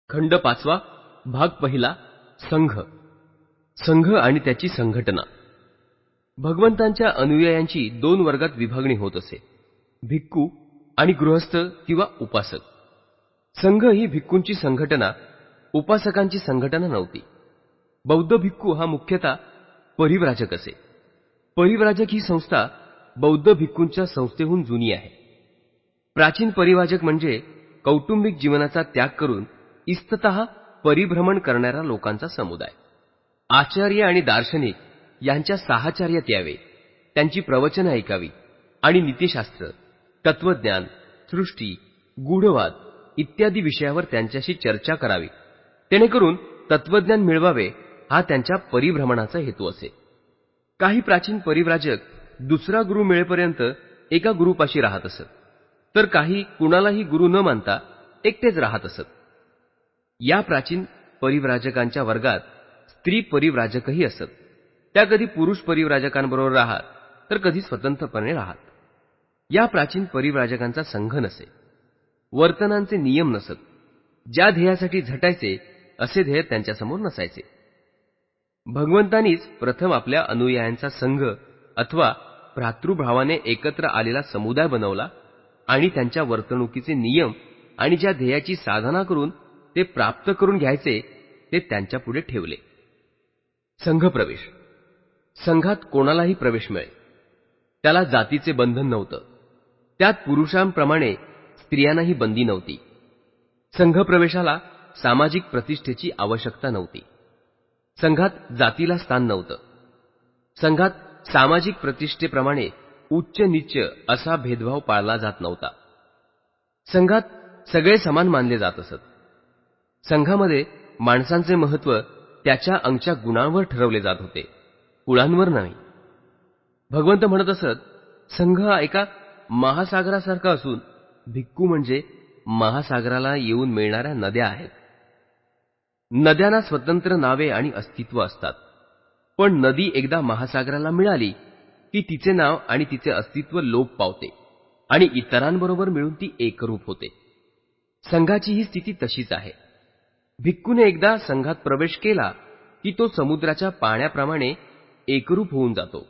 खंड 5 भाग 1 संघ संघ आणि त्याची संघटना. भगवंतांच्या अनुयायांची 2 वर्गात विभागणी होत असे, भिक्खू आणि गृहस्थ किंवा उपासक. संघ ही भिक्खूंची संघटना, उपासकांची संघटना नव्हती. बौद्ध भिक्खू हा मुख्यतः परिव्राजक असे. परिव्राजक ही संस्था बौद्ध भिक्खूंच्या संस्थेहून जुनी आहे. प्राचीन परिव्राजक म्हणजे कौटुंबिक जीवनाचा त्याग करून इस्ततः परिभ्रमण करणाऱ्या लोकांचा समुदाय. आचार्य आणि दार्शनिक यांच्या साहचर्यात यावे, त्यांची प्रवचने ऐकावी आणि नीतिशास्त्र, तत्वज्ञान, सृष्टी, गूढवाद इत्यादी विषयावर त्यांच्याशी चर्चा करावी, जेणेकरून तत्वज्ञान मिळवावे हा त्यांच्या परिभ्रमणाचा हेतू असे. काही प्राचीन परिव्राजक दुसरा गुरु मिळेपर्यंत एका गुरुपाशी राहत असत, तर काही कुणालाही गुरु न मानता एकटेच राहत असत. या प्राचीन परिव्राजकांच्या वर्गात स्त्री परिव्राजकही असत. त्या कधी पुरुष परिव्राजकांबरोबर राहत, तर कधी स्वतंत्रपणे राहत. या प्राचीन परिव्राजकांचा संघ नसे, वर्तनांचे नियम नसत. ज्या ध्येयासाठी झटायचे असे ध्येय त्यांच्यासमोर नसायचे. भगवंतांनीच प्रथम आपल्या अनुयायांचा संघ अथवा भ्रातृभावाने एकत्र आलेला समुदाय बनवला आणि त्यांच्या वर्तणुकीचे नियम आणि ज्या ध्येयाची साधना करून ते प्राप्त करून घ्यायचे ते त्यांच्यापुढे ठेवले. संघप्रवेश. संघात कोणालाही प्रवेश मिळे. त्याला जातीचे बंधन नव्हतं. त्यात पुरुषांप्रमाणे स्त्रियांनाही बंदी नव्हती. संघप्रवेशाला सामाजिक प्रतिष्ठेची आवश्यकता नव्हती. संघात जातीला स्थान नव्हतं. संघात सामाजिक प्रतिष्ठेप्रमाणे उच्च नीच असा भेदभाव पाळला जात नव्हता. संघात सगळे समान मानले जात असत. संघामध्ये माणसांचे महत्त्व त्याच्या अंगच्या गुणांवर ठरवले जात होते, कुळांवर नाही. भगवंत म्हणत असत, संघ हा एका महासागरासारखा असून भिक्खू म्हणजे महासागराला येऊन मिळणाऱ्या नद्या आहेत. नद्यांना स्वतंत्र नावे आणि अस्तित्व असतात, पण नदी एकदा महासागराला मिळाली की तिचे नाव आणि तिचे अस्तित्व लोप पावते आणि इतरांबरोबर मिळून ती एकरूप होते. संघाची ही स्थिती तशीच आहे. भिक्खूने एकदा संघात प्रवेश केला की तो समुद्राच्या पाण्याप्रमाणे एकरूप होऊन जातो.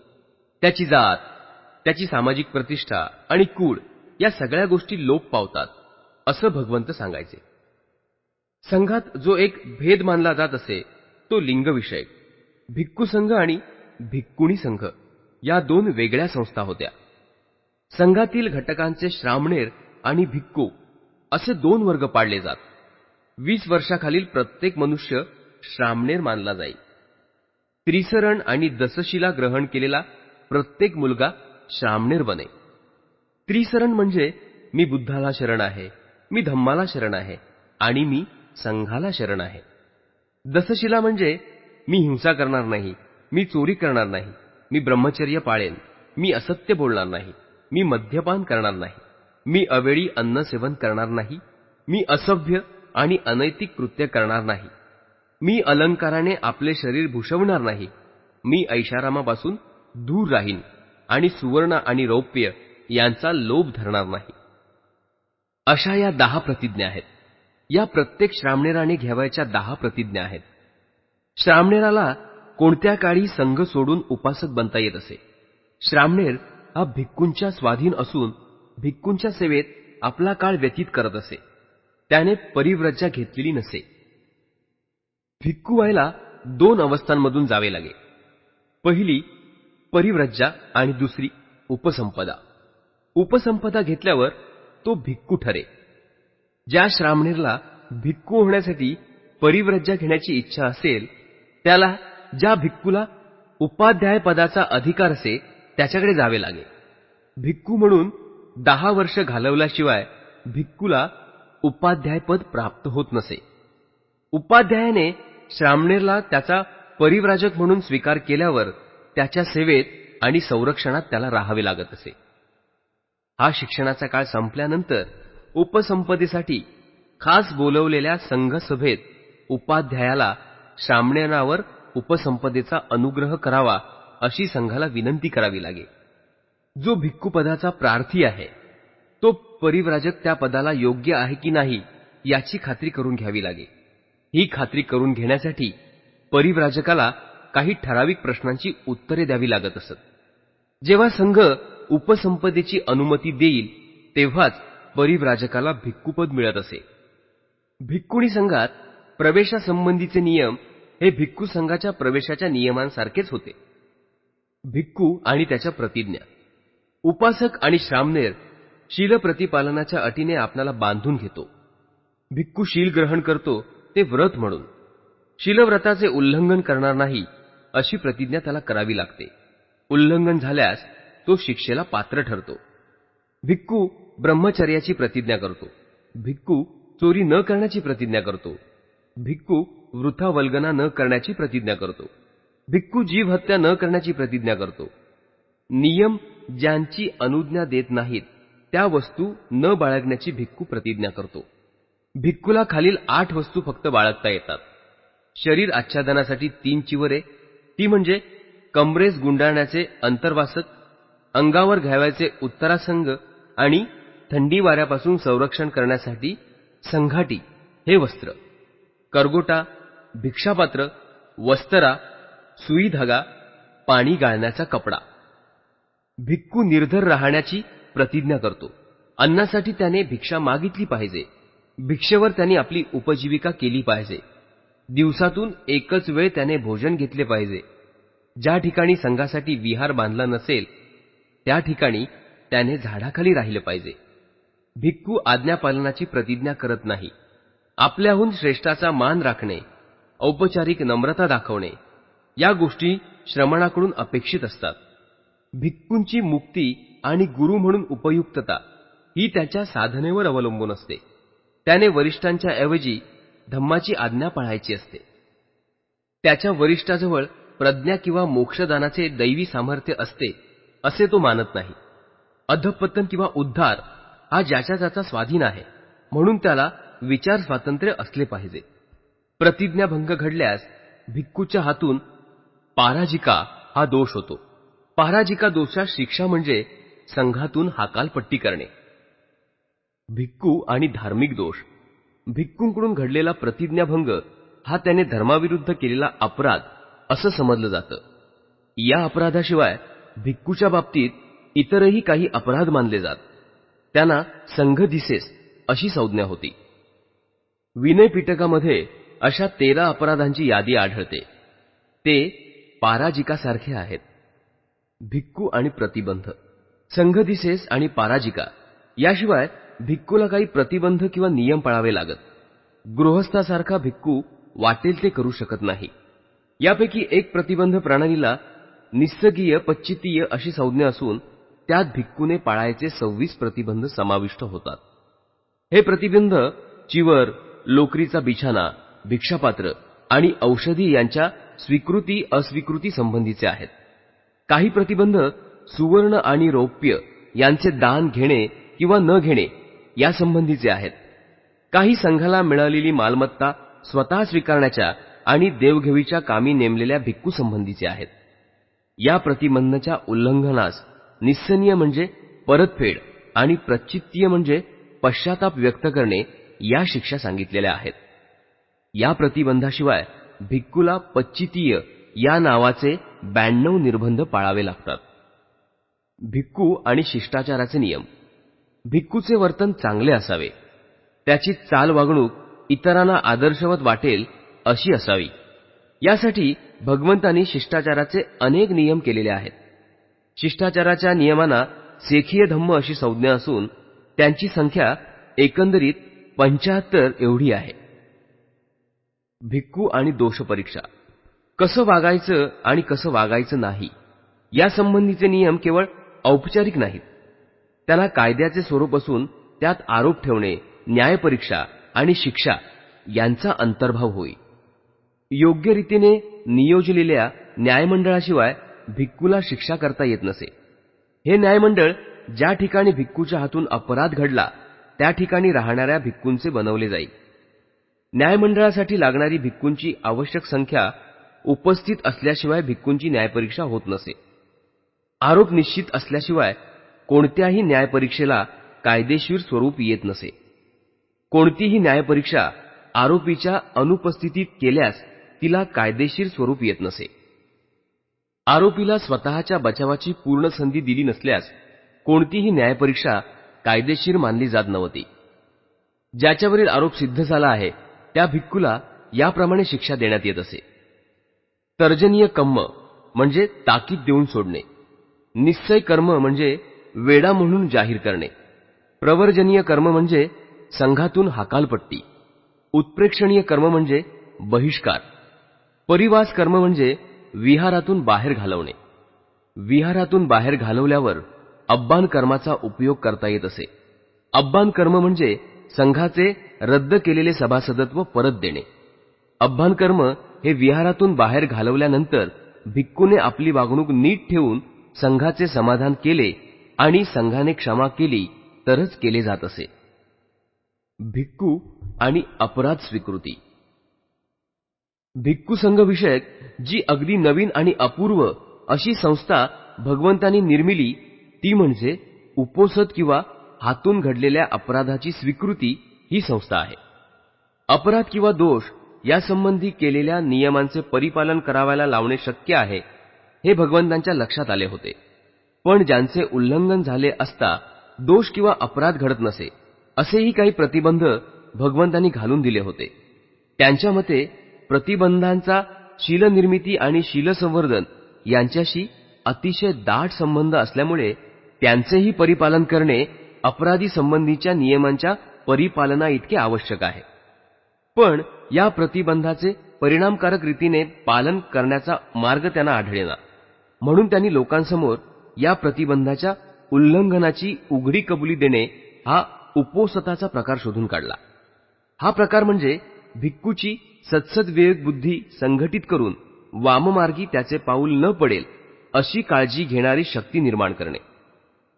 त्याची जात, त्याची सामाजिक प्रतिष्ठा आणि कुळ या सगळ्या गोष्टी लोप पावतात असं भगवंत सांगायचे. संघात जो एक भेद मानला जात असे तो लिंगविषयक. भिक्खू संघ आणि भिक्खुणी संघ या 2 वेगळ्या संस्था होत्या. संघातील घटकांचे श्रामणेर आणि भिक्खू असे 2 वर्ग पाडले जात. 20 वर्षाखालील प्रत्येक मनुष्य श्रामणेर मानला जाई. त्रिसरण आणि दशशिला ग्रहण केलेला प्रत्येक मुलगा श्रामणेर बने. त्रिसरण म्हणजे मी बुद्धाला शरण आहे, मी धम्माला शरण आहे आणि मी संघाला शरण आहे. दशशिला म्हणजे मी हिंसा करणार नाही, मी चोरी करणार नाही, मी ब्रह्मचर्य पाळेन, मी असत्य बोलणार नाही, मी मद्यपान करणार नाही, मी अवेळी अन्न सेवन करणार नाही, मी असभ्य आणि अनैतिक कृत्य करणार नाही, मी अलंकाराने आपले शरीर भूषवणार नाही, मी ऐशारामापासून दूर राहीन आणि सुवर्ण आणि रौप्य यांचा लोभ धरणार नाही. अशा या 10 प्रतिज्ञा आहेत. या प्रत्येक श्रामणेराने घ्यावयाच्या 10 प्रतिज्ञा आहेत. श्रामणेराला कोणत्या काळी संघ सोडून उपासक बनता येत असे. श्रामणेर हा भिक्खूंच्या स्वाधीन असून भिक्खूंच्या सेवेत आपला काळ व्यतीत करत असे. त्याने परिव्रज्जा घेतलेली नसे. भिक्खू व्हायला 2 अवस्थांमधून जावे लागे. पहिली परिव्रज्जा आणि दुसरी उपसंपदा. उपसंपदा घेतल्यावर तो भिक्खू ठरे. ज्या श्रामणेरला भिक्खू होण्यासाठी परिव्रज्जा घेण्याची इच्छा असेल त्याला ज्या भिक्खूला उपाध्याय पदाचा अधिकार असे त्याच्याकडे जावे लागे. भिक्खू म्हणून 10 वर्ष घालवल्याशिवाय भिक्खूला उपाध्यायपद प्राप्त होत नसे. उपाध्यायाने श्रामणेरला त्याचा परिव्राजक म्हणून स्वीकार केल्यावर त्याच्या सेवेत आणि संरक्षणात त्याला राहावे लागत असे. हा शिक्षणाचा काळ संपल्यानंतर उपसंपदेसाठी खास बोलवलेल्या संघसभेत उपाध्यायाला श्रामणेरावर उपसंपदेचा अनुग्रह करावा अशी संघाला विनंती करावी लागे. जो भिक्खू पदाचा प्रार्थी आहे तो परिव्राजक त्या पदाला योग्य आहे की नाही याची खात्री करून घ्यावी लागे. ही खात्री करून घेण्यासाठी परिव्राजकाला काही ठराविक प्रश्नांची उत्तरे द्यावी लागत असत. जेव्हा संघ उपसंपदेची अनुमती देईल तेव्हाच परिव्राजकाला भिक्खूपद मिळत असे. भिक्खुणी संघात प्रवेशासंबंधीचे नियम हे भिक्खू संघाच्या प्रवेशाच्या नियमांसारखेच होते. भिक्खू आणि त्याच्या प्रतिज्ञा. उपासक आणि श्रामणेर शील प्रतिपालनाच्या अटीने आपल्याला बांधून घेतो. भिक्खू शील ग्रहण करतो ते व्रत म्हणून. शीलव्रताचे उल्लंघन करणार नाही अशी प्रतिज्ञा त्याला करावी लागते. उल्लंघन झाल्यास तो शिक्षेला पात्र ठरतो. भिक्खू ब्रह्मचर्याची प्रतिज्ञा करतो. भिक्खू चोरी न करण्याची प्रतिज्ञा करतो. भिक्खू वृथावल्गना न करण्याची प्रतिज्ञा करतो. भिक्खू जीव हत्या न करण्याची प्रतिज्ञा करतो. नियम ज्यांची अनुज्ञा देत नाहीत त्या वस्तू न बाळगण्याची भिक्खू प्रतिज्ञा करतो. भिक्खूला खालील 8 वस्तू फक्त बाळगता येतात. शरीर आच्छादनासाठी 3 चिवरे, ती म्हणजे कमरेस गुंडाळण्याचे अंतर्वासक, अंगावर घ्यावयाचे उत्तरासंग आणि थंडी वाऱ्यापासून संरक्षण करण्यासाठी संघाटी हे वस्त्र, करगोटा, भिक्षापात्र, वस्तरा, सुई धागा, पाणी गाळण्याचा कपडा. भिक्खू निर्धर राहण्याची प्रतिज्ञा करतो. अन्नासाठी त्याने भिक्षा मागितली पाहिजे. भिक्षेवर त्याने आपली उपजीविका केली पाहिजे. दिवसातून एकच वेळ त्याने भोजन घेतले पाहिजे. ज्या ठिकाणी संघासाठी विहार बांधला नसेल त्या ठिकाणी त्याने झाडाखाली राहिले पाहिजे. भिक्खू आज्ञापालनाची प्रतिज्ञा करत नाही. आपल्याहून श्रेष्ठाचा मान राखणे, औपचारिक नम्रता दाखवणे या गोष्टी श्रमणाकडून अपेक्षित असतात. भिक्खूंची मुक्ती आणि गुरु म्हणून उपयुक्तता ही त्याच्या साधनेवर अवलंबून असते. त्याने वरिष्ठांच्या ऐवजी धम्माची आज्ञा पाळायची असते. त्याच्या वरिष्ठाजवळ प्रज्ञा किंवा मोक्षदानाचे दैवी सामर्थ्य असते असे तो मानत नाही. अधःपतन किंवा उद्धार हा ज्याच्या त्याचा स्वाधीन आहे, म्हणून त्याला विचार स्वातंत्र्य असले पाहिजे. प्रतिज्ञाभंग घडल्यास भिक्खूच्या हातून पाराजिका हा दोष होतो. पाराजिका दोषात शिक्षा म्हणजे संघातून हकालपट्टी करणे. भिक्खू आणि धार्मिक दोष. भिक्खूंकडून घडलेला प्रतिज्ञाभंग हा त्याने धर्माविरुद्ध केलेला अपराध असं समजलं जातं. या अपराधाशिवाय भिक्खूच्या बाबतीत इतरही काही अपराध मानले जात. त्यांना संघदिसेस अशी संज्ञा होती. विनय पिटकामध्ये अशा 13 अपराधांची यादी आढळते. ते पाराजिकासारखे आहेत. भिक्खू आणि प्रतिबंध. संघदिसेस आणि पाराजिका याशिवाय भिक्खूला काही प्रतिबंध किंवा नियम पाळावे लागत. गृहस्थासारखा भिक्खू वाटेल ते करू शकत नाही. यापैकी एक प्रतिबंध प्रणालीला निस्सगीय पच्चितीय अशी संज्ञा असून त्यात भिक्खूने पाळायचे 26 प्रतिबंध समाविष्ट होतात. हे प्रतिबंध चिवर, लोकरीचा बिछाना, भिक्षापात्र आणि औषधी यांच्या स्वीकृती अस्वीकृती संबंधीचे आहेत. काही प्रतिबंध सुवर्ण आणि रौप्य यांचे दान घेणे किंवा न घेणे यासंबंधीचे आहेत. काही संघाला मिळालेली मालमत्ता स्वतः स्वीकारण्याच्या आणि देवघेवीच्या कामी नेमलेल्या भिक्खू संबंधीचे आहेत. या प्रतिबंधाच्या उल्लंघनास निस्सनीय म्हणजे परतफेड आणि प्रचित्तीय म्हणजे पश्चाताप व्यक्त करणे या शिक्षा सांगितलेल्या आहेत. या प्रतिबंधाशिवाय भिक्खूला पच्चितीय या नावाचे 92 निर्बंध पाळावे लागतात. भिक्खू आणि शिष्टाचाराचे नियम. भिक्खूचे वर्तन चांगले असावे. त्याची चाल वागणूक इतरांना आदर्शवत वाटेल अशी असावी. यासाठी भगवंतांनी शिष्टाचाराचे अनेक नियम केलेले आहेत. शिष्टाचाराच्या नियमांना सेखीय धम्म अशी संज्ञा असून त्यांची संख्या एकंदरीत 75 एवढी आहे. भिक्खू आणि दोष परीक्षा. कसं वागायचं आणि कसं वागायचं नाही यासंबंधीचे नियम केवळ औपचारिक नाहीत. त्यांना कायद्याचे स्वरूप असून त्यात आरोप ठेवणे, न्यायपरीक्षा आणि शिक्षा यांचा अंतर्भाव होईल. योग्य रीतीने नियोजलेल्या न्यायमंडळाशिवाय भिक्खूला शिक्षा करता येत नसे. हे न्यायमंडळ ज्या ठिकाणी भिक्खूच्या हातून अपराध घडला त्या ठिकाणी राहणाऱ्या भिक्खूंचे बनवले जाईल. न्यायमंडळासाठी लागणारी भिक्खूंची आवश्यक संख्या उपस्थित असल्याशिवाय भिक्खूंची न्यायपरीक्षा होत नसे. आरोप निश्चित असल्याशिवाय कोणत्याही न्यायपरीक्षेला कायदेशीर स्वरूप येत नसे. कोणतीही न्यायपरीक्षा आरोपीच्या अनुपस्थितीत केल्यास तिला कायदेशीर स्वरूप येत नसे. आरोपीला स्वतःच्या बचावाची पूर्ण संधी दिली नसल्यास कोणतीही न्यायपरीक्षा कायदेशीर मानली जात नव्हती. ज्याच्यावरील आरोप सिद्ध झाला आहे त्या भिक्खूला याप्रमाणे शिक्षा देण्यात येत असे. तर्जनीय कम्म म्हणजे ताकीद देऊन सोडणे, निश्चय कर्म म्हणजे वेडा म्हणून जाहीर करणे, प्रवर्जनीय कर्म म्हणजे संघातून हकालपट्टी, उत्प्रेक्षणीय कर्म म्हणजे बहिष्कार, परिवास कर्म म्हणजे विहारातून बाहेर घालवणे. विहारातून बाहेर घालवल्यावर अब्बान कर्माचा उपयोग करता येत असे. अब्बान कर्म म्हणजे संघाचे रद्द केलेले सभासदत्व परत देणे. अब्बान कर्म हे विहारातून बाहेर घालवल्यानंतर भिक्खूने आपली वागणूक नीट ठेवून संघाचे समाधान केले आणि संघाने क्षमा केली तरच केले जात असे. भिक्खू आणि अपराध स्वीकृती. भिक्खू संघ विषयक जी अगदी नवीन आणि अपूर्व अशी संस्था भगवंतांनी निर्मिली ती म्हणजे उपोसत किंवा हातून घडलेल्या अपराधाची स्वीकृती ही संस्था आहे. अपराध किंवा दोष यासंबंधी केलेल्या नियमांचे परिपालन करावयाला लावणे शक्य आहे हे भगवंतांच्या लक्षात आले होते. पण ज्यांचे उल्लंघन झाले असता दोष किंवा अपराध घडत नसे असेही काही प्रतिबंध भगवंतांनी घालून दिले होते. त्यांच्या मते प्रतिबंधांचा शीलनिर्मिती आणि शीलसंवर्धन यांच्याशी अतिशय दाट संबंध असल्यामुळे त्यांचेही परिपालन करणे अपराधी संबंधीच्या नियमांच्या परिपालना इतके आवश्यक आहे. पण या प्रतिबंधाचे परिणामकारक रीतीने पालन करण्याचा मार्ग त्यांना आढळेना. म्हणून त्यांनी लोकांसमोर या प्रतिबंधाच्या उल्लंघनाची उघडी कबुली देणे हा उपोसताचा प्रकार शोधून काढला. हा प्रकार म्हणजे भिक्खूची सत्सद्विवेक बुद्धी संघटित करून वाममार्गी त्याचे पाऊल न पडेल अशी काळजी घेणारी शक्ती निर्माण करणे.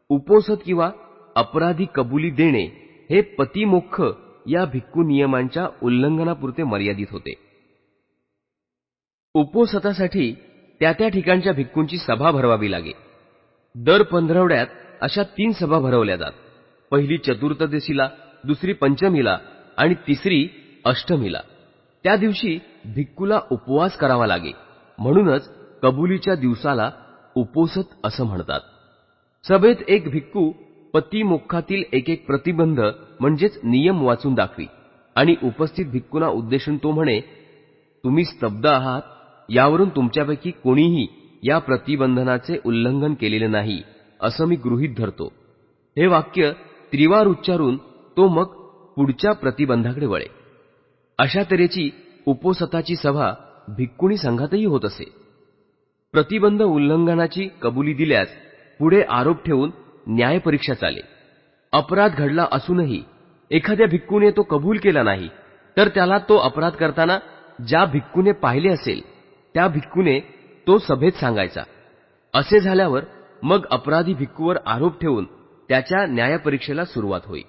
उपोसत किंवा अपराधी कबुली देणे हे पतिमोक्ष या भिक्खू नियमांच्या उल्लंघनापुरते मर्यादित होते. उपोसतासाठी त्या त्या ठिकाणच्या भिक्खूंची सभा भरवावी लागे. दर पंधरवड्यात अशा 3 सभा भरवल्या जात. पहिली चतुर्दशीला, दुसरी पंचमीला आणि तिसरी अष्टमीला. त्या दिवशी भिक्खूला उपवास करावा लागे. म्हणूनच कबुलीच्या दिवसाला उपोसत असं म्हणतात. सभेत एक भिक्खू पतिमोक्षातील एक एक प्रतिबंध म्हणजेच नियम वाचून दाखवी आणि उपस्थित भिक्खूंना उद्देशून तो म्हणे, तुम्ही स्तब्ध आहात यावरून तुमच्यापैकी कोणीही या प्रतिबंधनाचे उल्लंघन केलेले नाही असं मी गृहीत धरतो. हे वाक्य त्रिवार उच्चारून तो मग पुढच्या प्रतिबंधाकडे वळे. अशा तऱ्हेची उपोसताची सभा भिक्खुणी संघातही होत असे. प्रतिबंध उल्लंघनाची कबुली दिल्यास पुढे आरोप ठेवून न्यायपरीक्षा चाले. अपराध घडला असूनही एखाद्या भिक्खूने तो कबूल केला नाही तर त्याला तो अपराध करताना ज्या भिक्खूने पाहिले असेल त्या भिक्खूने तो सभेत सांगायचा. असे झाल्यावर मग अपराधी भिक्खूवर आरोप ठेवून त्याच्या न्यायपरीक्षेला सुरुवात होई.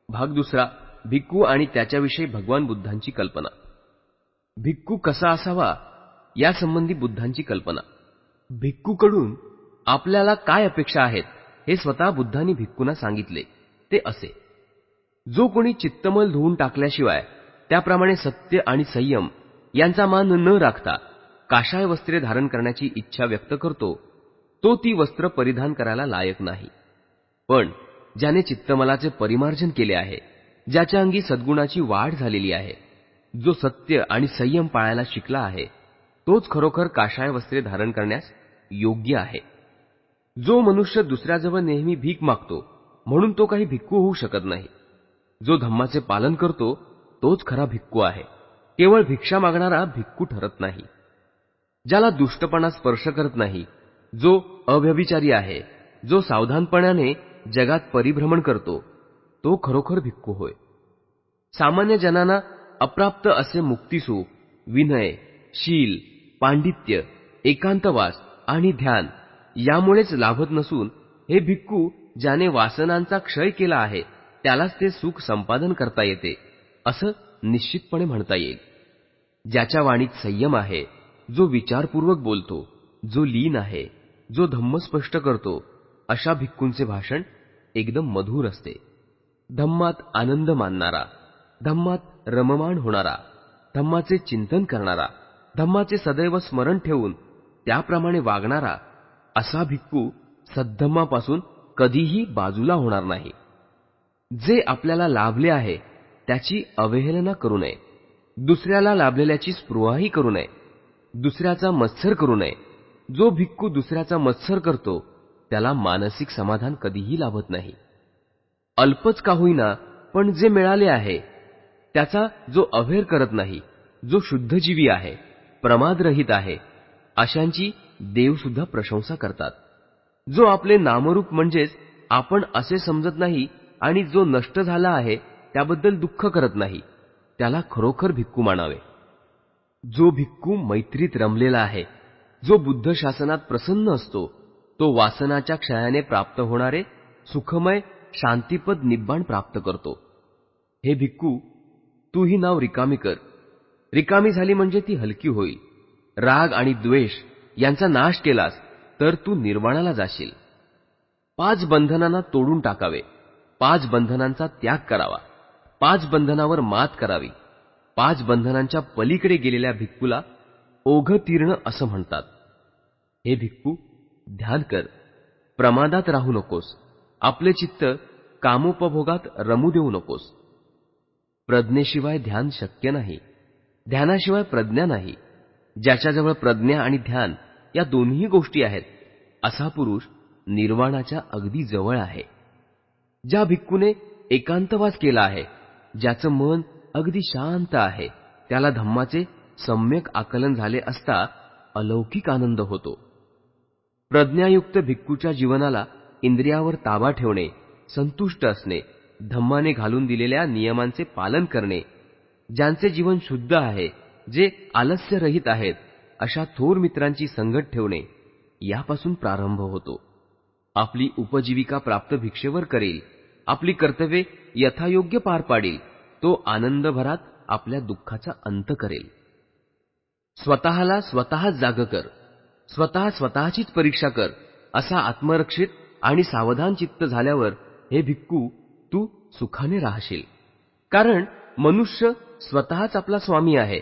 भाग दुसरा. भिक्खू आणि त्याच्याविषयी भगवान बुद्धांची कल्पना. भिक्खू कसा असावा यासंबंधी बुद्धांची कल्पना. भिक्खूकडून आपल्याला काय अपेक्षा आहेत हे स्वतः बुद्धांनी भिक्खूंना सांगितले ते असे. जो कोणी चित्तमल धुवून टाकल्याशिवाय त्याप्रमाणे सत्य आणि संयम यांचा मान न राखता काशाय वस्त्रे धारण करण्याची इच्छा व्यक्त करतो तो ती वस्त्र परिधान करायला लायक नाही. पण ज्याने चित्तमलाचे परिमार्जन केले आहे, ज्याच्या अंगी सद्गुणाची वाढ झालेली आहे, जो सत्य आणि संयम पाळायला शिकला आहे तोच खरोखर काशाय वस्त्रे धारण करण्यास योग्य आहे. जो मनुष्य दुसऱ्याजवळ नेहमी भीक मागतो म्हणून तो काही भिक्खू होऊ शकत नाही. जो धम्माचे पालन करतो तोच खरा भिक्खू आहे. केवळ भिक्षा मागणारा भिक्खू ठरत नाही. ज्याला दुष्टपणा स्पर्श करत नाही, जो अव्यभिचारी आहे, जो सावधानपणाने जगात परिभ्रमण करतो तो खरोखर भिक्खू होय. सामान्य जनांना अप्राप्त असे मुक्तिसुख, विनय, शील, पांडित्य, एकांतवास आणि ध्यान यामुळेच लाभत नसून हे भिक्खू ज्याने वासनांचा क्षय केला आहे त्यालाच ते सुख संपादन करता येते असं निश्चितपणे म्हणता येईल. ज्याच्या वाणीत संयम आहे, जो विचारपूर्वक बोलतो, जो लीन आहे, जो धम्म स्पष्ट करतो अशा भिक्खूंचे भाषण एकदम मधुर असते. धम्मात आनंद मानणारा, धम्मात रममाण होणारा, धम्माचे चिंतन करणारा, धम्माचे सदैव स्मरण ठेवून त्याप्रमाणे वागणारा असा भिक्खू सद्धम्मापासून कधीही बाजूला होणार नाही. जे आपल्याला लाभले आहे त्याची अवहेलना करू नये, दुसऱ्याला लाभलेल्याची स्पृहाही करू नये, दुसऱ्याचा मत्सर करू नये. जो भिक्खू दुसऱ्याचा मत्सर करतो त्याला मानसिक समाधान कधीही लाभत नाही. अल्पच का होईना पण जे मिळाले आहे त्याचा जो अव्हेर करत नाही, जो शुद्धजीवी आहे, प्रमादरहित आहे, अशांची देवसुद्धा प्रशंसा करतात. जो आपले नामरूप म्हणजेच आपण असे समजत नाही आणि जो नष्ट झाला आहे त्याबद्दल दुःख करत नाही, त्याला खरोखर भिक्खू मानावे. जो भिक्खू मैत्रीत रमलेला आहे, जो बुद्ध शासनात प्रसन्न असतो, तो वासनाच्या क्षयाने प्राप्त होणारे सुखमय शांतीपद निब्बाण प्राप्त करतो. हे भिक्खू, तू ही नाव रिकामी कर. रिकामी झाली म्हणजे ती हलकी होईल. राग आणि द्वेष यांचा नाश केलास तर तू निर्वाणाला जाशील. 5 बंधनांना तोडून टाकावे, 5 बंधनांचा त्याग करावा, 5 बंधनावर मात करावी. 5 बंधनांच्या पलीकडे गेलेल्या भिक्खूला ओघतीर्ण असं म्हणतात. हे भिक्खू, ध्यान कर, प्रमादात राहू नकोस, आपले चित्त कामोपभोगात रमू देऊ नकोस. प्रज्ञेशिवाय ध्यान शक्य नाही, ध्यानाशिवाय प्रज्ञा नाही. ज्याच्याजवळ प्रज्ञा आणि ध्यान या दोन्ही गोष्टी आहेत असा पुरुष निर्वाणाच्या अगदी जवळ आहे. ज्या भिक्खूने एकांतवास केला आहे, ज्याचं मन अगदी शांत आहे, त्याला धम्माचे सम्यक आकलन झाले असता अलौकिक आनंद होतो. प्रज्ञायुक्त भिक्खूच्या जीवनाला इंद्रियावर ताबा ठेवणे, संतुष्ट असणे, धम्माने घालून दिलेल्या नियमांचे पालन करणे, ज्यांचे जीवन शुद्ध आहे, जे आलस्यरहित आहेत, अशा थोर मित्रांची संगत ठेवणे यापासून प्रारंभ होतो. आपली उपजीविका प्राप्त भिक्षेवर करेल, आपली कर्तव्ये यथायोग्य पार पाडील, तो आनंदभरात आपल्या दुःखाचा अंत करेल. स्वतःला स्वतःच जाग कर, स्वतःचीच परीक्षा कर. असा आत्मरक्षित आणि सावधान चित्त झाल्यावर हे भिक्खू, तू सुखाने राहशील. कारण मनुष्य स्वतःच आपला स्वामी आहे,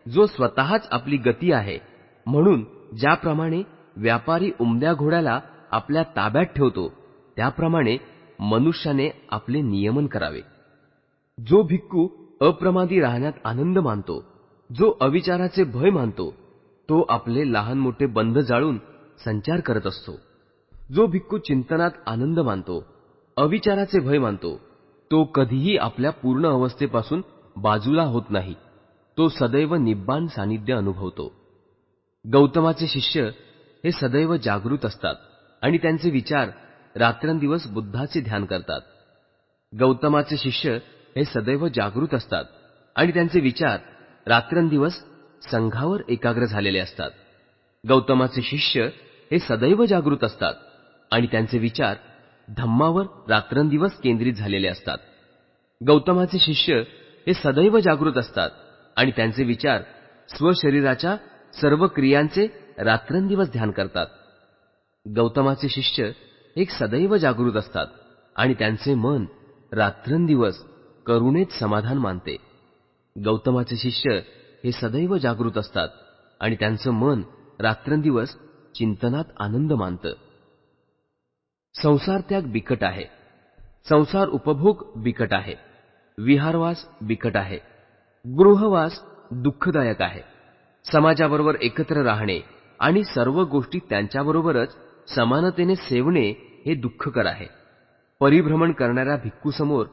जो स्वतःच आपली गती आहे. म्हणून ज्याप्रमाणे व्यापारी उमद्या घोड्याला आपल्या ताब्यात ठेवतो, त्याप्रमाणे मनुष्याने आपले नियमन करावे. जो भिक्खू अप्रमादी राहण्यात आनंद मानतो, जो अविचाराचे भय मानतो, तो आपले लहान मोठे बंध जाळून संचार करत असतो. जो भिक्खू चिंतनात आनंद मानतो, अविचाराचे भय मानतो, तो कधीही आपल्या पूर्ण अवस्थेपासून बाजूला होत नाही. तो सदैव निब्बाण सानिध्य अनुभवतो. गौतमाचे शिष्य हे सदैव जागृत असतात आणि त्यांचे विचार रात्रंदिवस बुद्धाचे ध्यान करतात. गौतमाचे शिष्य हे सदैव जागृत असतात आणि त्यांचे विचार रात्रंदिवस संघावर एकाग्र झालेले असतात. गौतमाचे शिष्य हे सदैव जागृत असतात आणि त्यांचे विचार धम्मावर रात्रंदिवस केंद्रित झालेले असतात. गौतमाचे शिष्य हे सदैव जागृत असतात आणि त्यांचे विचार स्वशरीराच्या सर्व क्रियांचे रात्रंदिवस ध्यान करतात. गौतमाचे शिष्य एक सदैव जागृत असतात आणि त्यांचे मन रात्रंदिवस करुणेत समाधान मानते. गौतमाचे शिष्य हे सदैव जागृत असतात आणि त्यांचं मन रात्रंदिवस चिंतनात आनंद मानतं. संसार त्याग बिकट आहे, संसार उपभोग बिकट आहे, विहारवास बिकट आहे, गृहवास दुःखदायक आहे. समाजाबरोबर एकत्र राहणे आणि सर्व गोष्टी त्यांच्याबरोबरच समानतेने सेवणे हे दुःखकर आहे. परिभ्रमण करणाऱ्या भिक्खूसमोर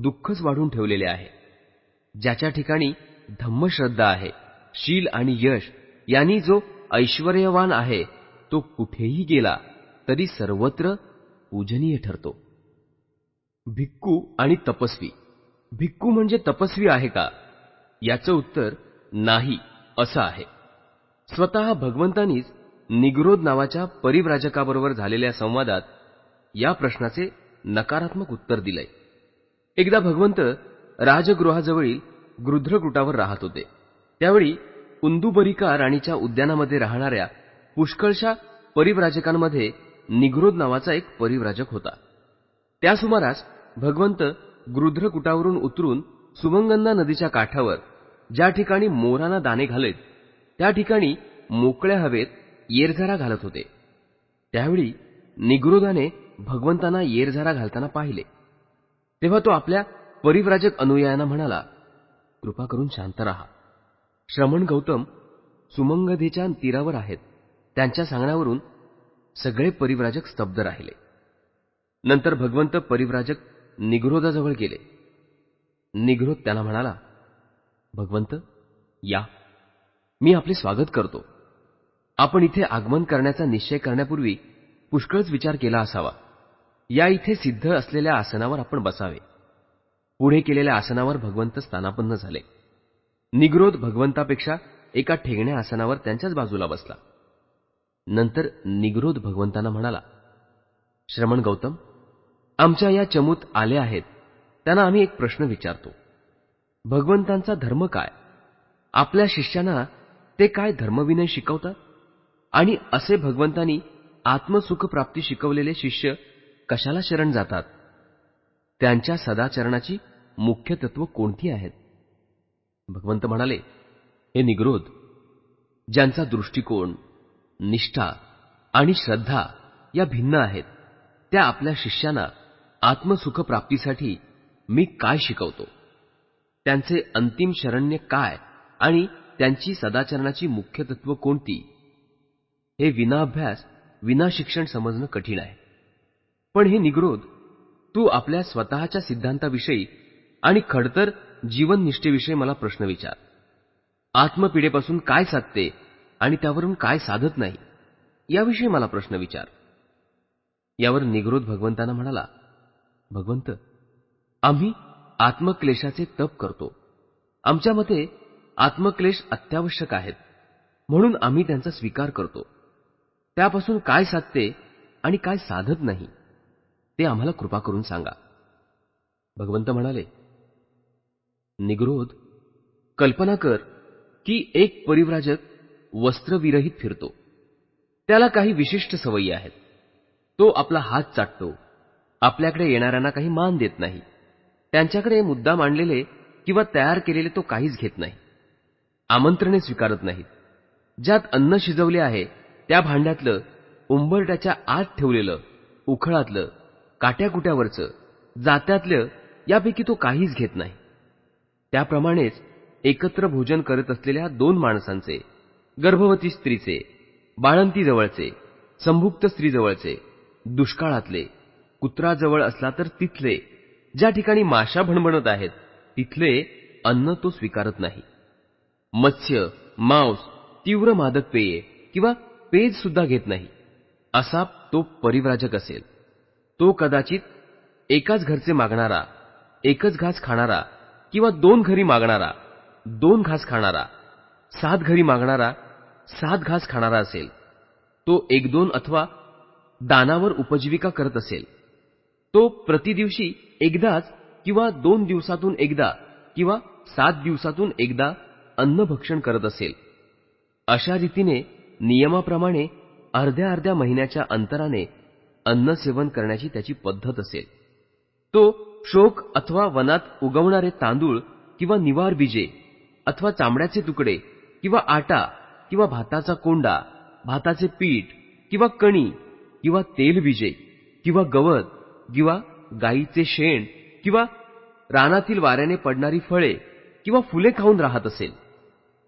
दुःखच वाढून ठेवलेले आहे. ज्याच्या ठिकाणी धम्मश्रद्धा आहे, शील आणि यश यांनी जो ऐश्वर्यवान आहे, तो कुठेही गेला तरी सर्वत्र पूजनीय ठरतो. भिक्खू आणि तपस्वी. भिक्खू म्हणजे तपस्वी आहे का? याचं उत्तर नाही असं आहे. स्वतः भगवंतांनीच निग्रोध नावाच्या परिव्राजकाबरोबर झालेल्या संवादात या प्रश्नाचे नकारात्मक उत्तर दिलंय. एकदा भगवंत राजगृहाजवळील गृध्रकूटावर राहत होते. त्यावेळी उंदुबरिका राणीच्या उद्यानामध्ये राहणाऱ्या पुष्कळशा परिव्राजकांमध्ये निग्रोध नावाचा एक परिव्राजक होता. त्या सुमारास भगवंत गृध्रकूटावरून उतरून सुमंगंगा नदीच्या काठावर ज्या ठिकाणी मोरांना दाणे घालत त्या ठिकाणी मोकळ्या हवेत येरझारा घालत होते. त्यावेळी निगरोधाने भगवंतांना येरझारा घालताना पाहिले. तेव्हा तो आपल्या परिव्राजक अनुयायांना म्हणाला, कृपा करून शांत रहा. श्रमण गौतम सुमंगधेच्या तीरावर आहेत. त्यांच्या सांगण्यावरून सगळे परिव्राजक स्तब्ध राहिले. नंतर भगवंत परिव्राजक निगरोधाजवळ गेले. निगरोध त्यांना म्हणाला, भगवंत या, मी आपले स्वागत करतो. आपण इथे आगमन करण्याचा निश्चय करण्यापूर्वी पुष्कळच विचार केला असावा. या इथे सिद्ध असलेल्या आसनावर आपण बसावे. पुढे केलेल्या आसनावर भगवंत स्थानापन्न झाले. निगरोध भगवंतापेक्षा एका ठेंगण्या आसनावर त्यांच्याच बाजूला बसला. नंतर निगरोध भगवंतांना म्हणाला, श्रमण गौतम, आमच्या या चमूत आले आहेत त्यांना आम्ही एक प्रश्न विचारतो. भगवंतांचा धर्म काय? आपल्या शिष्यांना ते काय धर्मविनय शिकवतात? आणि असे भगवंतांनी आत्मसुखप्राप्ती शिकवलेले शिष्य कशाला शरण जातात? त्यांच्या सदाचरणाची मुख्य तत्व कोणती आहेत? भगवंत म्हणाले, हे निगरोध, ज्यांचा दृष्टिकोन, निष्ठा आणि श्रद्धा या भिन्न आहेत, त्या आपल्या शिष्यांना आत्मसुखप्राप्तीसाठी मी काय शिकवतो? त्यांचे अंतिम शरण्य काय आणि त्यांची सदाचरणाची मुख्य तत्व कोणती? हे विना अभ्यास, विना शिक्षण समजणं कठीण आहे. पण हे निगरोध, तू आपल्या स्वतःच्या सिद्धांताविषयी आणि खडतर जीवननिष्ठेविषयी मला प्रश्न विचार. आत्मपीडेपासून काय साधते आणि त्यावरून काय साधत नाही, याविषयी मला प्रश्न विचार. यावर निगरोध भगवंतांना म्हणाला, भगवंत, आम्ही आत्मक्लेशाचे तप करतो. आमच्या मते आत्मक्लेश अत्यावश्यक आहेत, म्हणून आम्ही त्यांचा स्वीकार करतो. त्यापासून काय साधते आणि काय साधत नाही, ते आम्हाला कृपा करून सांगा. भगवंत म्हणाले, निगरोध, कल्पना कर की एक परिव्राजक वस्त्रविरहित फिरतो. त्याला काही विशिष्ट सवयी आहेत. तो आपला हात चाटतो, आपल्याकडे येणाऱ्यांना काही मान देत नाही, त्यांच्याकडे मुद्दाम आणलेले किंवा तयार केलेले तो काहीच घेत नाही, आमंत्रणे स्वीकारत नाहीत. ज्यात अन्न शिजवले आहे त्या भांड्यातलं, उंबरट्याच्या आत ठेवलेलं, उखळातलं, काट्याकुट्यावरचं, जात्यातलं यापैकी तो काहीच घेत नाही. त्याप्रमाणेच एकत्र भोजन करत असलेल्या दोन माणसांचे, गर्भवती स्त्रीचे, बाळंती जवळचे, संभुक्त स्त्री जवळचे, दुष्काळातले, कुत्राजवळ असला तर तिथले, ज्या ठिकाणी माशा भणभणत आहेत तिथले अन्न तो स्वीकारत नाही. मत्स्य, मांस, तीव्र मादक पेये किंवा पेज सुद्धा घेत नाही. असा तो परिव्राजक असेल. तो कदाचित एकाच घरचे मागणारा, एकच घास खाणारा किंवा 2 घरी मागणारा, 2 घास खाणारा, 7 घरी मागणारा, 7 घास खाणारा असेल. तो 1-2 अथवा दानावर उपजीविका करत असेल. तो प्रतिदिवशी एकदाच किंवा 2 दिवसातून एकदा किंवा 7 दिवसातून एकदा अन्नभक्षण करत असेल. अशा रीतीने नियमाप्रमाणे अर्ध्या महिन्याच्या अंतराने अन्नसेवन करण्याची त्याची पद्धत असेल. तो शोक अथवा वनात उगवणारे तांदूळ किंवा निवार बीजे अथवा चामड्याचे तुकडे किंवा आटा किंवा भाताचा कोंडा, भाताचे पीठ किंवा कणी किंवा तेलबीजे किंवा गवत किंवा गायीचे शेण किंवा रानातील वाऱ्याने पडणारी फळे किंवा फुले खाऊन राहत असेल.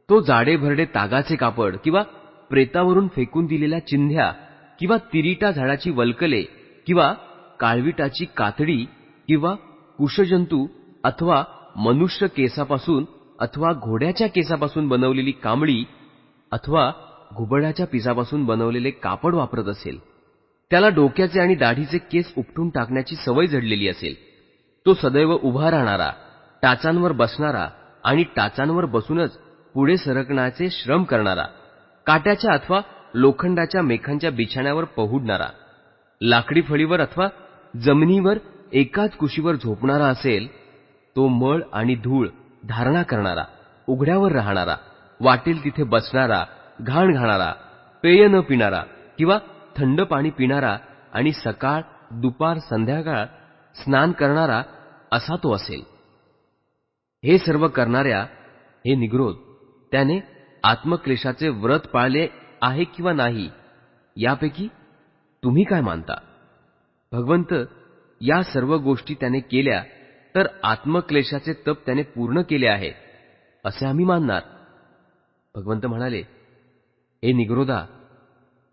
तो जाडे भरडे तागाचे कापड किंवा प्रेतावरून फेकून दिलेल्या चिंध्या किंवा तिरीटा झाडाची वल्कले किंवा काळविटाची कातडी किंवा कुशजंतू अथवा मनुष्य केसापासून अथवा घोड्याच्या केसापासून बनवलेली कांबळी अथवा घुबडाच्या पिसापासून बनवलेले कापड वापरत असेल. त्याला डोक्याचे आणि दाढीचे केस उपटून टाकण्याची सवय जडलेली असेल. तो सदैव उभा राहणारा, टाचांवर बसणारा आणि टाचांवर बसूनच पुढे सरकण्याचे श्रम करणारा, काट्याच्या अथवा लोखंडाच्या मेखांच्या बिछाण्यावर पहुडणारा, लाकडी फळीवर अथवा जमिनीवर एकाच कुशीवर झोपणारा असेल. तो मळ आणि धूळ धारणा करणारा, उघड्यावर राहणारा, वाटेल तिथे बसणारा, घाण घालणारा, पेय न पिणारा किंवा थंड पाणी पिणारा आणि सकाळ, दुपार, संध्याकाळ स्नान करणारा असा तो असेल. हे सर्व करणाऱ्या हे निग्रोध, त्याने आत्मक्लेशाचे व्रत पाळले आहे किंवा नाही, यापैकी तुम्ही काय मानता? भगवंत, या सर्व गोष्टी त्याने केल्या तर आत्मक्लेशाचे तप त्याने पूर्ण केले आहे असे आम्ही मानणार. भगवंत म्हणाले, हे निग्रोधा,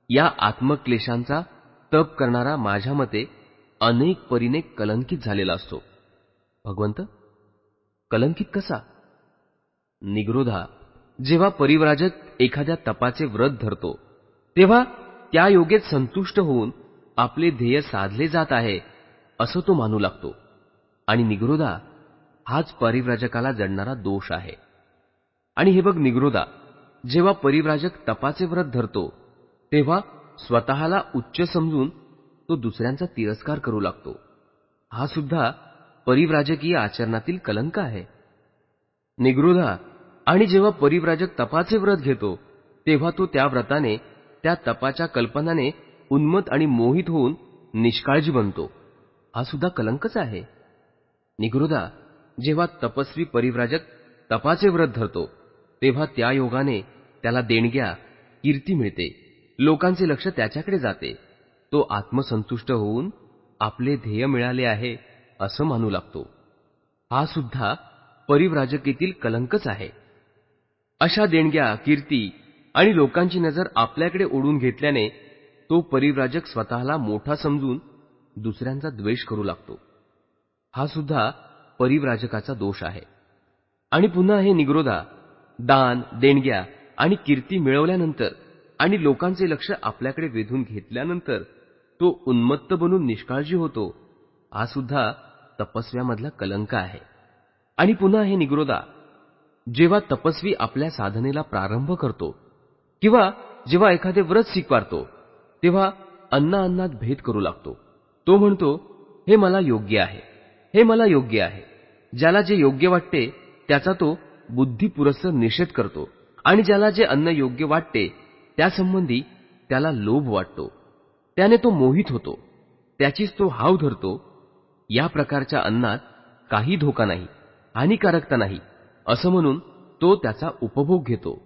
या आत्मक्लेशांचा तप करणारा माझ्या मते अनेक परीने कलंकित झालेला असतो. भगवंत, कलंकित कसा? निग्रोधा, जेव्हा परिव्राजक एखाद्या तपाचे व्रत धरतो तेव्हा त्या योगेत संतुष्ट होऊन आपले ध्येय साधले जात आहे असं तो मानू लागतो. आणि निग्रोधा, हाच परिव्राजकाला जडणारा दोष आहे. आणि हे बघ निग्रोधा, जेव्हा परिव्राजक तपाचे व्रत धरतो तेव्हा स्वतःला उच्च समजून तो दुसऱ्यांचा तिरस्कार करू लागतो. हा सुद्धा परिव्राजकीय आचरणातील कलंक आहे. निग्रोधा, आणि जेव्हा परिव्राजक तपाचे व्रत घेतो तेव्हा तो त्या व्रताने, त्या तपाच्या कल्पनाने उन्मत्त आणि मोहित होऊन निष्काळजी बनतो. हा सुद्धा कलंकच आहे. निग्रोधा, जेव्हा तपस्वी परिव्राजक तपाचे व्रत धरतो तेव्हा त्या योगाने त्याला देणग्या, कीर्ती मिळते, लोकांचे लक्ष त्याच्याकडे जाते. तो आत्मसंतुष्ट होऊन आपले ध्येय मिळाले आहे असं मानू लागतो. हा सुद्धा परिव्राजकीतील कलंकच आहे. अशा देणग्या, कीर्ती आणि लोकांची नजर आपल्याकडे ओढून घेतल्याने तो परिव्राजक स्वतःला मोठा समजून दुसऱ्यांचा द्वेष करू लागतो. हा सुद्धा परिव्राजकाचा दोष आहे. आणि पुन्हा हे निग्रोधा, दान, देणग्या आणि कीर्ती मिळवल्यानंतर आणि लोकांचे लक्ष आपल्याकडे वेधून घेतल्यानंतर तो उन्मत्त बनून निष्काळजी होतो. हा सुद्धा तपस्व्यामधला कलंक आहे. आणि पुन्हा हे निग्रोधा, जेव्हा तपस्वी आपल्या साधनेला प्रारंभ करतो किंवा जेव्हा एखादे व्रत स्वीकारतो तेव्हा अन्नात भेद करू लागतो. तो म्हणतो, हे मला योग्य आहे, हे मला योग्य आहे. ज्याला जे योग्य वाटते त्याचा तो बुद्धिपुरस्सर निषेध करतो आणि ज्याला जे अन्न योग्य वाटते त्यासंबंधी त्याला लोभ वाटतो. त्याने तो मोहित होतो, त्याचीच तो हाव धरतो. या प्रकारच्या अन्नात काही धोका नाही, हानिकारकता नाही असं म्हणून तो त्याचा उपभोग घेतो.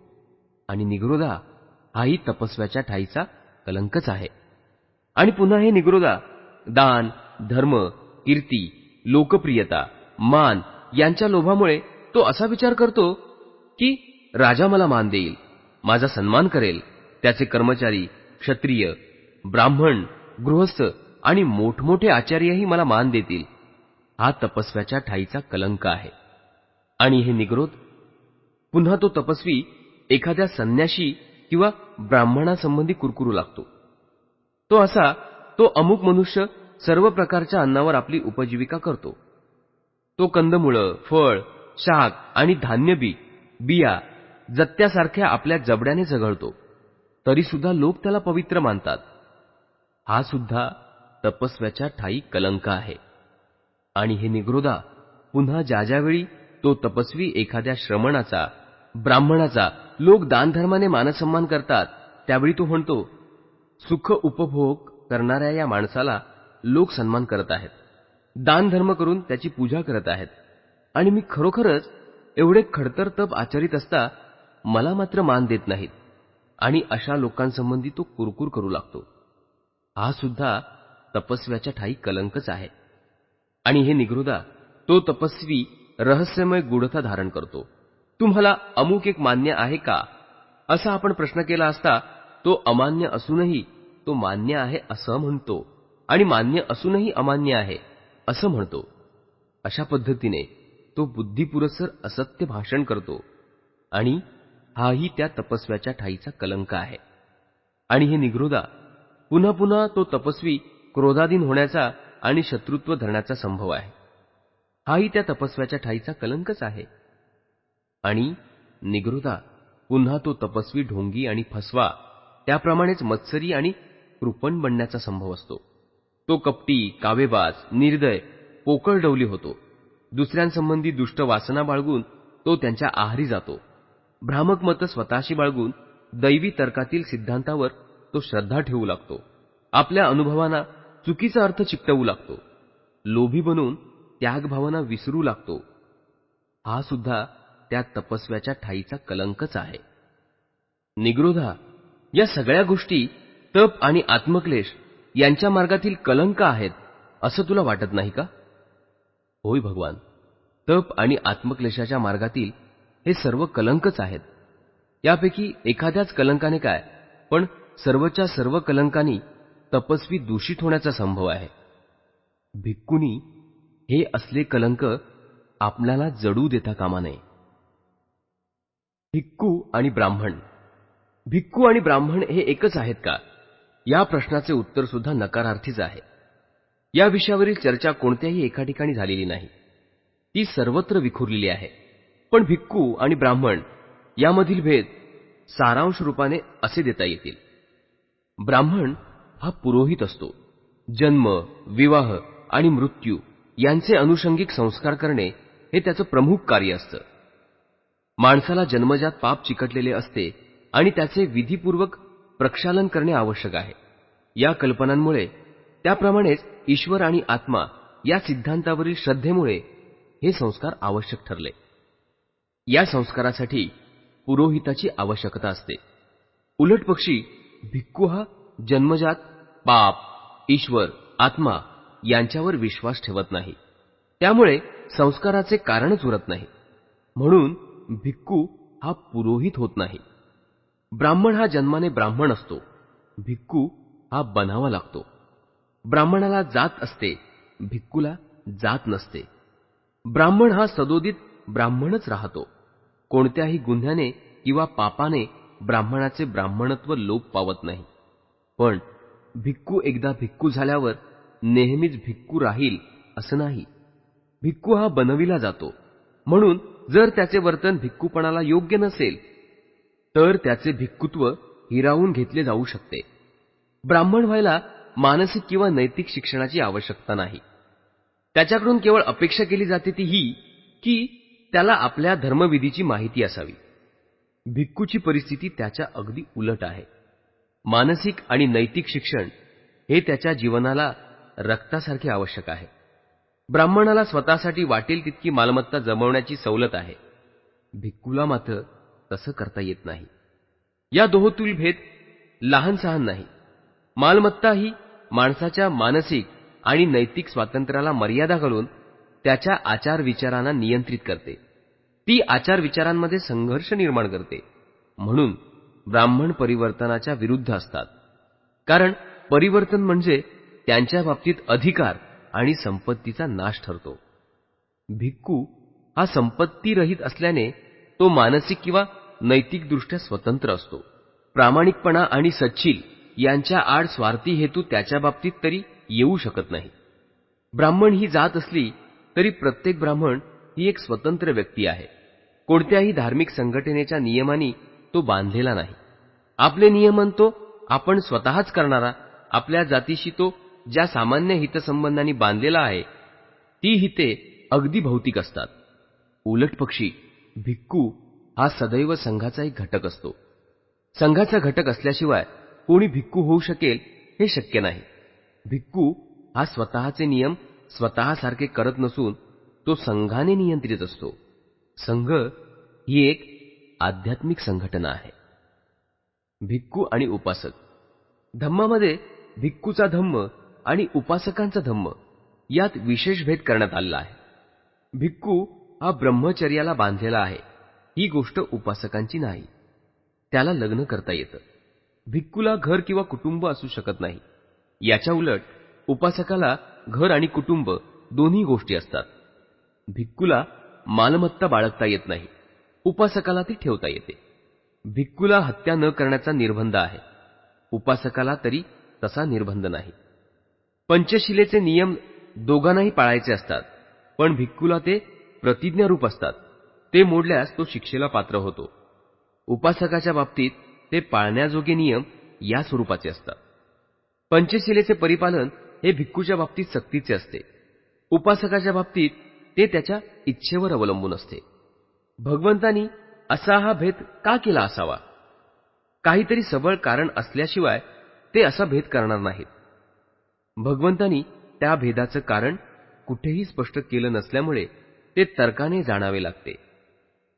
आणि निग्रोधा, हाही तपस्व्याच्या ठाईचा कलंकच आहे. आणि पुन्हा हे निग्रोधा, दान, धर्म, कीर्ती, लोकप्रियता, मान यांच्या लोभामुळे तो असा विचार करतो की राजा मला मान देईल, माझा सन्मान करेल, त्याचे कर्मचारी, क्षत्रिय, ब्राह्मण, गृहस्थ आणि मोठमोठे आचार्यही मला मान देतील. हा तपस्व्याच्या ठाईचा कलंक आहे. आणि हे निग्रोध, पुन्हा तो तपस्वी एखाद्या संन्याशी किंवा ब्राह्मणासंबंधी कुरकुरू लागतो. तो अमुक मनुष्य सर्व प्रकारच्या अन्नावर आपली उपजीविका करतो. तो कंदमुळं, फळ, शाक आणि धान्य बिया जत्त्यासारख्या आपल्या जबड्याने जगळतो, तरी सुद्धा लोक त्याला पवित्र मानतात. हा सुद्धा तपस्व्याच्या ठाई कलंक आहे. आणि हे निग्रोधा, पुन्हा ज्यावेळी तो तपस्वी एखाद्या श्रमणाचा, ब्राह्मणाचा लोक दानधर्माने मानसन्मान करतात त्यावेळी तो म्हणतो, सुख उपभोग करणाऱ्या या माणसाला लोक सन्मान करत आहेत, दानधर्म करून त्याची पूजा करत आहेत, आणि मी खरोखरच एवढे खडतर तप आचरित असता मला मात्र मान देत नाहीत. आणि अशा लोकांसंबंधी तो कुरकुर करू लागतो. हा सुद्धा तपस्व्याच्या ठाई कलंकच आहे. आणि हे निग्रोधा, तो तपस्वी रहस्यमय गूढता धारण करतो. तुम्हाला अमुक एक मान्य आहे का, असा आपण प्रश्न केला असता तो अमान्य असूनही तो मान्य आहे असं म्हणतो आणि मान्य असूनही अमान्य आहे असं म्हणतो. अशा पद्धतीने तो बुद्धिपुरस्सर असत्य भाषण करतो. आणि हाही त्या तपस्व्याच्या ठाईचा कलंक आहे. आणि हे निग्रोधा, पुन्हा पुन्हा तो तपस्वी क्रोधाधीन होण्याचा आणि शत्रुत्व धरण्याचा संभव आहे. हाही त्या तपस्व्याच्या ठाईचा कलंकच आहे. आणि निग्रोधा, पुन्हा तो तपस्वी ढोंगी आणि फसवा, त्याप्रमाणेच मत्सरी आणि कृपण बनण्याचा संभव असतो. तो कपटी, कावेबाज, निर्दय, पोकळडवली होतो. दुसऱ्यांसंबंधी दुष्ट वासना बाळगून तो त्यांच्या आहारी जातो. भ्रामक मत स्वतःशी बाळगून दैवी तर्कातील सिद्धांतावर तो श्रद्धा ठेवू लागतो. आपल्या अनुभवांना चुकीचा अर्थ चिकटवू लागतो. लोभी बनून त्यागभावना विसरू लागतो. हा सुद्धा त्या तपस्व्याच्या ठाईचा कलंकच आहे. निग्रोधा, या सगळ्या गोष्टी तप आणि आत्मक्लेश यांच्या मार्गातील कलंक आहेत असं तुला वाटत नाही का? होय भगवान, तप आणि आत्मक्लेशाच्या मार्गातील हे सर्व कलंकच आहेत. यापैकी एखाद्याच कलंकाने काय, पण सर्वच्या सर्व कलंकांनी तपस्वी दूषित होण्याचा संभव आहे. भिक्खूंनी हे असले कलंक आपल्याला जडू देता कामा नये. भिक्खू आणि ब्राह्मण. भिक्खू आणि ब्राह्मण हे एकच आहेत का? या प्रश्नाचे उत्तर सुद्धा नकारार्थीच आहे. या विषयावरील चर्चा कोणत्याही एका ठिकाणी झालेली नाही. ती सर्वत्र विखुरलेली आहे. पण भिक्खू आणि ब्राह्मण यामधील भेद सारांश रूपाने असे देता येतील. ब्राह्मण हा पुरोहित असतो. जन्म, विवाह आणि मृत्यू यांचे अनुषंगिक संस्कार करणे हे त्याचं प्रमुख कार्य असतं. माणसाला जन्मजात पाप चिकटलेले असते आणि त्याचे विधीपूर्वक प्रक्षालन करणे आवश्यक आहे. या कल्पनांमुळे, त्याप्रमाणेच ईश्वर आणि आत्मा या सिद्धांतावरील श्रद्धेमुळे हे संस्कार आवश्यक ठरले. या संस्कारासाठी पुरोहिताची आवश्यकता असते. उलटपक्षी भिक्खू हा जन्मजात पाप, ईश्वर, आत्मा यांच्यावर विश्वास ठेवत नाही. त्यामुळे संस्काराचे कारणच उरत नाही. म्हणून भिक्खू हा पुरोहित होत नाही. ब्राह्मण हा जन्माने ब्राह्मण असतो. भिक्खू हा बनावा लागतो. ब्राह्मणाला जात असते, भिक्खूला जात नसते. ब्राह्मण हा सदोदित ब्राह्मणच राहतो. कोणत्याही गुन्ह्याने किंवा पापाने ब्राह्मणाचे ब्राह्मणत्व लोप पावत नाही. पण भिक्खू एकदा भिक्खू झाल्यावर नेहमीच भिक्खू राहील असं नाही. भिक्खू हा बनविला जातो. म्हणून जर त्याचे वर्तन भिक्खूपणाला योग्य नसेल तर त्याचे भिक्खुत्व हिरावून घेतले जाऊ शकते. ब्राह्मण व्हायला मानसिक किंवा नैतिक शिक्षणाची आवश्यकता नाही. त्याच्याकडून केवळ अपेक्षा केली जाते ती ही की त्याला आपल्या धर्मविधीची माहिती असावी. भिक्खूची परिस्थिती त्याच्या अगदी उलट आहे. मानसिक आणि नैतिक शिक्षण हे त्याच्या जीवनाला रक्तासारखे आवश्यक आहे. ब्राह्मणाला स्वतःसाठी वाटेल तितकी मालमत्ता जमवण्याची सवलत आहे. भिक्खूला मात्र तसं करता येत नाही. या दोहोतील भेद लहान सहान नाही. मालमत्ता ही माणसाच्या मानसिक आणि नैतिक स्वातंत्र्याला मर्यादा घालून त्याच्या आचार विचारांना नियंत्रित करते. ती आचार विचारांमध्ये संघर्ष निर्माण करते. म्हणून ब्राह्मण परिवर्तनाच्या विरुद्ध असतात. कारण परिवर्तन म्हणजे त्यांच्या बाबतीत अधिकार आणि संपत्तीचा नाश ठरतो. भिक्खू हा संपत्तीरहित असल्याने तो मानसिक किंवा नैतिकदृष्ट्या स्वतंत्र असतो. प्रामाणिकपणा आणि सच्शील यांच्या आड स्वार्थी हेतू त्याच्या बाबतीत तरी येऊ शकत नाही. ब्राह्मण ही जात असली तरी प्रत्येक ब्राह्मण ही एक स्वतंत्र व्यक्ती आहे. कोणत्याही धार्मिक संघटनेच्या नियमांनी तो बांधलेला नाही. आपले नियमन तो आपण स्वतःच करणारा, आपल्या जातीशी तो ज्या सामान्य हितसंबंधांनी बांधलेला आहे ती हिते अगदी भौतिक असतात. उलटपक्षी भिक्खू हा सदैव संघाचा एक घटक असतो. संघाचा घटक असल्याशिवाय कोणी भिक्खू होऊ शकेल हे शक्य नाही. भिक्खू हा स्वतःचे नियम स्वतःसारखे करत नसून तो संघाने नियंत्रित असतो. संघ ही एक आध्यात्मिक संघटना आहे. भिक्खू आणि उपासक. धम्मामध्ये भिक्खूचा धम्म आणि उपासकांचा धम्म यात विशेष भेद करण्यात आला आहे. भिक्खू हा ब्रह्मचर्याला बांधलेला आहे. ही गोष्ट उपासकांची नाही. त्याला लग्न करता येतं. भिक्खूला घर किंवा कुटुंब असू शकत नाही. याच्या उलट उपासकाला घर आणि कुटुंब दोन्ही गोष्टी असतात. भिक्खूला मालमत्ता बाळगता येत नाही. उपासकाला ती ठेवता येते. भिक्खूला हत्या न करण्याचा निर्बंध आहे. उपासकाला तरी तसा निर्बंध नाही. पंचशिलेचे नियम दोघांनाही पाळायचे असतात. पण भिक्खूला ते प्रतिज्ञारूप असतात. ते मोडल्यास तो शिक्षेला पात्र होतो. उपासकाच्या बाबतीत ते पाळण्याजोगे नियम या स्वरूपाचे असतात. पंचशिलेचे परिपालन हे भिक्खूच्या बाबतीत सक्तीचे असते. उपासकाच्या बाबतीत ते त्याच्या इच्छेवर अवलंबून असते. भगवंतांनी असा हा भेद का केला असावा? काहीतरी सबळ कारण असल्याशिवाय ते असा भेद करणार नाहीत. भगवंतांनी त्या भेदाचं कारण कुठेही स्पष्ट केलं नसल्यामुळे ते तर्काने जाणावे लागते.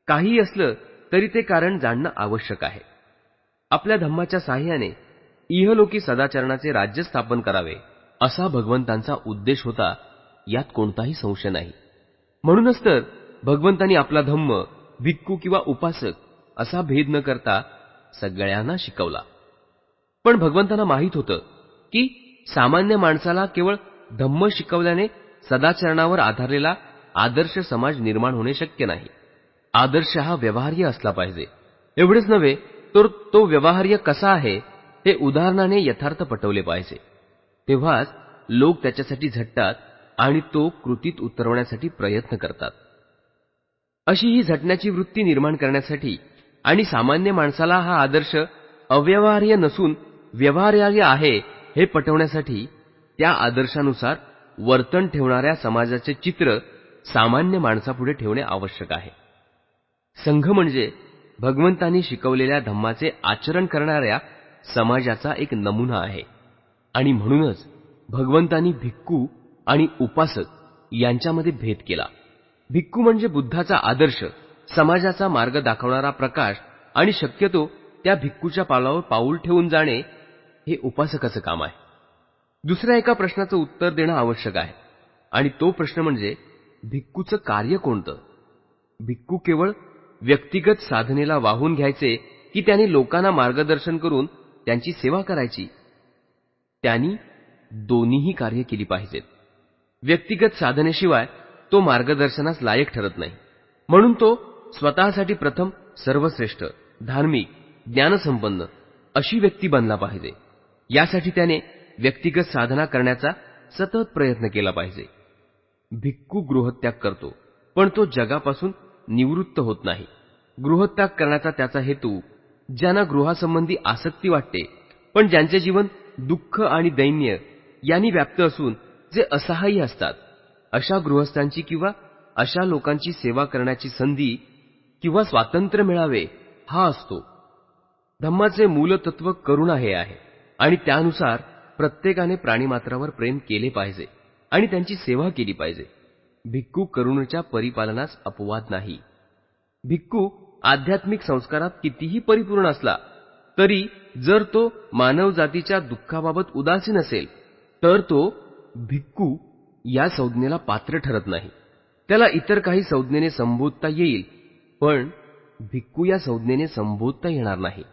काहीही असलं तरी ते कारण जाणणं आवश्यक आहे. आपल्या धम्माच्या साहाय्याने इहलोकी सदाचरणाचे राज्य स्थापन करावे असा भगवंतांचा उद्देश होता, यात कोणताही संशय नाही. म्हणूनच तर भगवंतांनी आपला धम्म भिक्खू किंवा उपासक असा भेद न करता सगळ्यांना शिकवला. पण भगवंतांना माहीत होतं की सामान्य माणसाला केवळ धम्म शिकवल्याने सदाचरणावर आधारलेला आदर्श समाज निर्माण होणे शक्य नाही. आदर्श हा व्यवहार्य असला पाहिजे. एवढेच नव्हे तर तो व्यवहार्य कसा आहे हे उदाहरणाने यथार्थ पटवले पाहिजे. तेव्हाच लोक त्याच्यासाठी झटतात आणि तो कृतीत उतरवण्यासाठी प्रयत्न करतात. अशी ही झटण्याची वृत्ती निर्माण करण्यासाठी आणि सामान्य माणसाला हा आदर्श अव्यवहार्य नसून व्यवहार्य आहे हे पटवण्यासाठी त्या आदर्शानुसार वर्तन ठेवणाऱ्या समाजाचे चित्र सामान्य माणसापुढे ठेवणे आवश्यक आहे. संघ म्हणजे भगवंतांनी शिकवलेल्या धम्माचे आचरण करणाऱ्या समाजाचा एक नमुना आहे. आणि म्हणूनच भगवंतांनी भिक्खू आणि उपासक यांच्यामध्ये भेद केला. भिक्खू म्हणजे बुद्धाचा आदर्श, समाजाचा मार्ग दाखवणारा प्रकाश, आणि शक्यतो त्या भिक्खूच्या पावलावर पाऊल ठेवून जाणे हे उपासकाचं काम आहे. दुसऱ्या एका प्रश्नाचं उत्तर देणं आवश्यक आहे, आणि तो प्रश्न म्हणजे भिक्खूचं कार्य कोणतं? भिक्खू केवळ व्यक्तिगत साधनेला वाहून घ्यायचे की त्यांनी लोकांना मार्गदर्शन करून त्यांची सेवा करायची? त्यांनी दोन्हीही कार्य केली पाहिजेत. व्यक्तिगत साधनेशिवाय तो मार्गदर्शनास लायक ठरत नाही. म्हणून तो स्वतःसाठी प्रथम सर्वश्रेष्ठ, धार्मिक, ज्ञानसंपन्न अशी व्यक्ती बनला पाहिजे. यासाठी त्याने व्यक्तिगत साधना करण्याचा सतत प्रयत्न केला पाहिजे. भिक्खू गृहत्याग करतो, पण तो जगापासून निवृत्त होत नाही. गृहत्याग करण्याचा त्याचा हेतू ज्यांना गृहासंबंधी आसक्ती वाटते, पण ज्यांचे जीवन दुःख आणि दैन्य यांनी व्याप्त असून जे असहाय्य असतात, अशा गृहस्थांची किंवा अशा लोकांची सेवा करण्याची संधी किंवा स्वातंत्र्य मिळावे हा असतो. धम्माचे मूलतत्व करुणा हे आहे, आणि त्यानुसार प्रत्येकाने प्राणीमात्रावर प्रेम केले पाहिजे आणि त्यांची सेवा केली पाहिजे. भिक्खू करुणेच्या परिपालनास अपवाद नाही. भिक्खू आध्यात्मिक संस्कारात कितीही परिपूर्ण असला तरी जर तो मानव जातीच्या दुःखाबाबत उदासीन असेल तर तो भिक्खू या संज्ञेला पात्र ठरत नाही. त्याला इतर काही संज्ञेने संबोधता येईल, पण भिक्खू या संज्ञेने संबोधता येणार नाही.